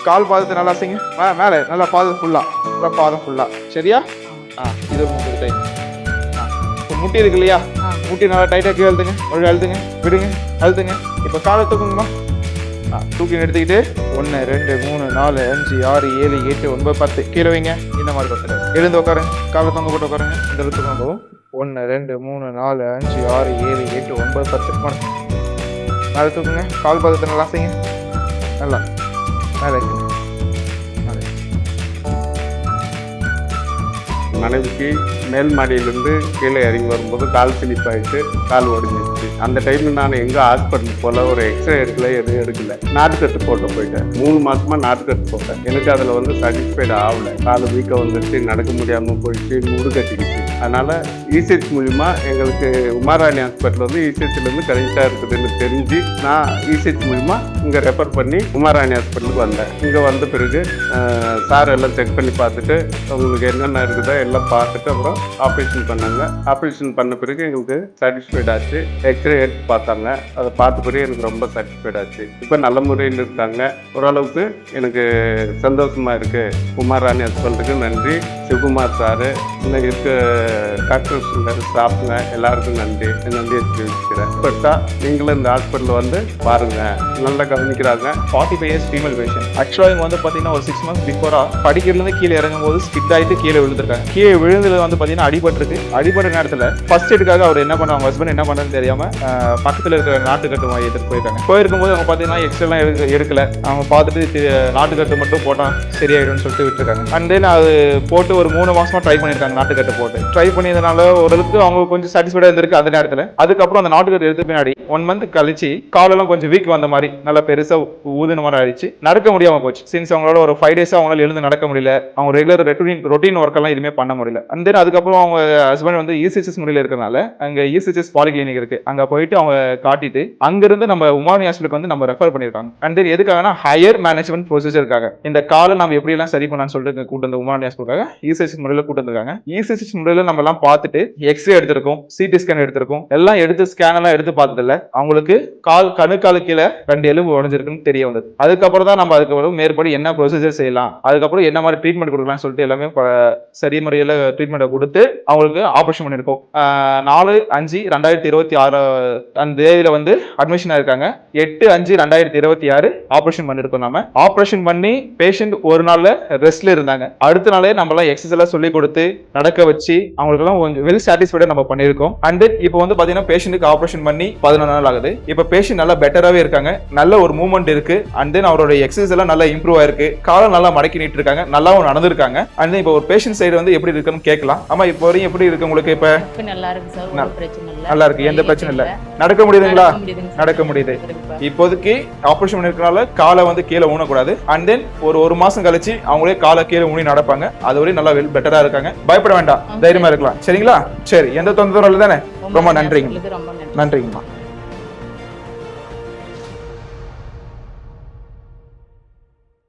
கால் பாதத்தை நல்லா செய்யுங்க. மேலே நல்லா பாதம் ஃபுல்லாக பாதம் ஃபுல்லாக. சரியா? இது ஒரு 30 டைம். இப்போ முட்டி இருக்கு இல்லையா, முட்டி நல்லா டைட்டாக கீழே அழுத்துங்க. ஒரு அழுத்துங்க, விடுங்க, அழுத்துங்க. இப்போ காலை தூக்குங்கம்மா. தூக்கி எடுத்துக்கிட்டு 1 2 3 4 5 6 7 8 9 10 கீழே வைங்க. இந்த மாதிரி பார்த்துட்டு எழுந்து உட்காருங்க. காலை தொங்க போட்டு உட்காருங்க. இந்த இடத்துக்கு போகும். 1 2 3 4 5 6 7 8 9 10 மேலே தூக்குங்க. கால் பாதத்தை நல்லா செய்யுங்க. நல்லா மேலே வைக்கணும். மனைவிக்கு மேல் மாடியிலேருந்து கீழே இறங்கி வரும்போது கால் ஸ்லிப் ஆகிட்டு கால் ஒடிஞ்சிருச்சு. அந்த டைமில் நான் எங்கே ஹாஸ்பிட்டல் போல ஒரு எக்ஸ்ரே எடுக்கல, எதுவும் எடுக்கல. நாட்டுக்கட்டு போட்டு போயிட்டேன். 3 மாதமாக நாட்டுக்கட்டு போட்டேன். எனக்கு அதில் வந்து சாட்டிஸ்ஃபைடு ஆகலை. கால் வீக்கம் வந்துடுச்சு, நடக்க முடியாமல் போயிடுச்சு, முடு கட்டிக்கிச்சு. அதனால் இசிஹெச் மூலிமா எங்களுக்கு உமாராணி ஹாஸ்பிட்டல் வந்து இசிஹெச்லேருந்து கரெக்டாக இருக்குதுன்னு தெரிஞ்சு நான் இசிஹெச் மூலிமா இங்கே ரெஃபர் பண்ணி உமாராணி ஹாஸ்பிட்டலுக்கு வந்தேன். இங்கே வந்த பிறகு சார் எல்லாம் செக் பண்ணி பார்த்துட்டு உங்களுக்கு என்னென்ன இருக்குதோ எல்லாம் பார்த்துட்டு அப்புறம் ஆப்ரேஷன் பண்ணாங்க. ஆப்ரேஷன் பண்ண பிறகு எங்களுக்கு சாட்டிஸ்ஃபைட் ஆச்சு. எக்ஸ்ரே எடுத்து பார்த்தாங்க. அதை பார்த்த பிறகு எனக்கு ரொம்ப சாட்டிஸ்ஃபைட் ஆச்சு. இப்போ நல்ல முறையில் இருக்காங்க. ஓரளவுக்கு எனக்கு சந்தோஷமாக இருக்குது. உமாராணி ஹாஸ்பிட்டலுக்கு நன்றி. சிவகுமார் சாரு, இன்னும் இருக்க டாக்டர்ஸ் ஸ்டாஃப்ங்க எல்லாருக்கும் நன்றியை தெரிவிச்சுக்கிறேன். பட்டா நீங்களும் இந்த ஹாஸ்பிட்டலில் வந்து பாருங்கள், நல்லா கவனிக்கிறாங்க. 45 இயர்ஸ் ஃபீமேல் பேஷண்ட். ஆக்சுவலாக இவங்க வந்து பார்த்தீங்கன்னா ஒரு 6 மந்த்ஸ் பிஃபோராக படிக்கிறதுலேருந்து கீழே இறங்கும் போது ஸ்கிட் ஆகிட்டு கீழே விழுந்திருக்காங்க. கீழே விழுந்தது வந்து பார்த்தீங்கன்னா அடிபட்டிருக்கு. அடிபட்ட நேரத்தில் ஃபர்ஸ்ட் எய்டுக்காக அவர் என்ன பண்ண, அவங்க ஹஸ்பண்ட் என்ன பண்ணுறதுன்னு தெரியாமல் பக்கத்தில் இருக்கிற நாட்டுக்கட்டு எடுத்துட்டு போயிருக்கும்போது அவங்க பார்த்தீங்கன்னா எக்ஸ்ட்ரா எடுக்கல. அவங்க பார்த்துட்டு நாட்டுக்கட்டு மட்டும் போட்டால் சரியாயிடும்னு சொல்லிட்டு விட்டுருக்காங்க. அண்ட் தென் அது போட்டு ஒரு 3 மாசமா ட்ரை பண்ணியிருக்காங்க. நாட்டுக்கட்டு போட்டு ட்ரை பண்ணியதுனால ஓரளவுக்கு அவங்க கொஞ்சம் சாட்டிஸ்ஃபைடாக இருந்திருக்கு அந்த நேரத்தில். அதுக்கப்புறம் அந்த நாட்டுக்கட்டு எடுத்து பின்னாடி 1 மந்த் கழிச்சு காலெல்லாம் கொஞ்சம் வீக் வந்த மாதிரி நல்லா பெருசாக ஊதுன மாதிரி ஆயிடுச்சு. நடக்க முடியாமல் போச்சு. சின்ஸ் அவங்களோட ஒரு 5 days அவங்களால எழுந்து நடக்க முடியல. அவங்க ரெகுலர் ரொட்டீன் ஒர்க் எல்லாம் எதுவுமே பண்ண முடியல. அண்ட் தென் அதுக்கப்புறம் அவங்க ஹஸ்பண்ட் வந்து இசிஹெச் முறையில் இருக்கிறனால அங்கே இசிஹெச் பாலிகிளினிக் இருக்கு, அங்கே போயிட்டு அவங்க காட்டிட்டு அங்கிருந்து நம்ம உமாராணி ஹாஸ்பிட்டலுக்கு வந்து நம்ம ரெஃபர் பண்ணியிருக்காங்க. அண்ட் தென் எதுக்காகனா ஹையர் மேனேஜ்மெண்ட் ப்ரொசீஜருக்காக இந்த காலை நம்ம எப்படி எல்லாம் சரி பண்ணலாம்னு சொல்லிட்டு கூட்டு வந்து உமாராணி ஹாஸ்பிட்டலுக்காக இசிஹெச் முறையில் கூட்டு வந்திருக்காங்க. இசிஹெச் முறையில் நம்ம எல்லாம் பார்த்துட்டு எக்ஸ்ரே எடுத்திருக்கோம், சிடி ஸ்கேன் எடுத்திருக்கோம், எல்லாம் எடுத்து ஸ்கேன் எல்லாம் எடுத்து பார்த்ததில்ல அவங்களுக்கு கணுக்காலு கீழே 2 எலும்பு உடஞ்சிருக்குன்னு தெரிய வந்தது. அதுக்கப்புறம் தான் நம்ம அதுக்கப்புறம் மேற்படி என்ன ப்ரொசீஜர் செய்யலாம், அதுக்கப்புறம் என்ன மாதிரி ட்ரீட்மெண்ட் கொடுக்கலாம்னு சொல்லிட்டு எல்லாமே சரி முறையில் ட்ரீட்மெண்ட்டை கொடுத்து அவங்களுக்கு ஆப்ரேஷன் பண்ணியிருக்கோம். 4/5/2026 அந்த தேதியில வந்து அட்மிஷன் ஆயிருக்காங்க. 8/5/2026 ஆப்ரேஷன் பண்ணிருக்கோம். நம்ம ஆப்ரேஷன் பண்ணி பேஷண்ட் ஒரு நாள்ல ரெஸ்ட்ல இருந்தாங்க. அடுத்த நாளே நம்ம எல்லாம் எக்ஸசைஸ் எல்லாம் சொல்லி கொடுத்து நடக்க வச்சு அவங்களுக்கு எல்லாம் கொஞ்சம் வெல் சாட்டிஸ்ஃபைடா நம்ம பண்ணியிருக்கோம். அண்ட் தென் இப்போ வந்து பாத்தீங்கன்னா பேஷண்ட்டுக்கு ஆப்ரேஷன் பண்ணி 11 நாள் ஆகுது. இப்போ பேஷண்ட் நல்லா பெட்டராகவே இருக்காங்க. நல்ல ஒரு மூவ்மெண்ட் இருக்கு. அண்ட் தென் அவரோட எக்ஸசைஸ் எல்லாம் நல்லா இம்ப்ரூவ் ஆயிருக்கு. காலம் நல்லா மடக்கி நீட்டு இருக்காங்க, நல்லாவும் நடந்திருக்காங்க. அண்ட் தென் இப்போ ஒரு பேஷண்ட் சைடு வந்து எப்படி இருக்குன்னு கேட்கலாம். ஆமா, இப்போ வரையும் எப்படி இருக்கு உங்களுக்கு? இப்ப நல்லா இருக்கு சார், ஒரு பிரச்சனை இல்ல. நல்லா இருக்கு, எந்த பிரச்சனை இல்ல. நடக்க முடியுதுங்களா? நடக்க முடியுது. இப்போதைக்கு ஆபரேஷன் பண்ணிருக்கனால காலை வந்து கீழே ஊனக்கூடாது. அண்ட் தென் ஒரு மாசம் கழிச்சு அவங்களே காலை கீழே ஊனி நடப்பாங்க. அது வரையும் நல்லா பெட்டரா இருக்காங்க. பயப்பட வேண்டாம், தைரியமா இருக்கலாம். சரிங்களா? சரி, எந்த தொந்தரவும் இல்லை தானே? ரொம்ப நன்றிங்க. நன்றிங்கம்மா.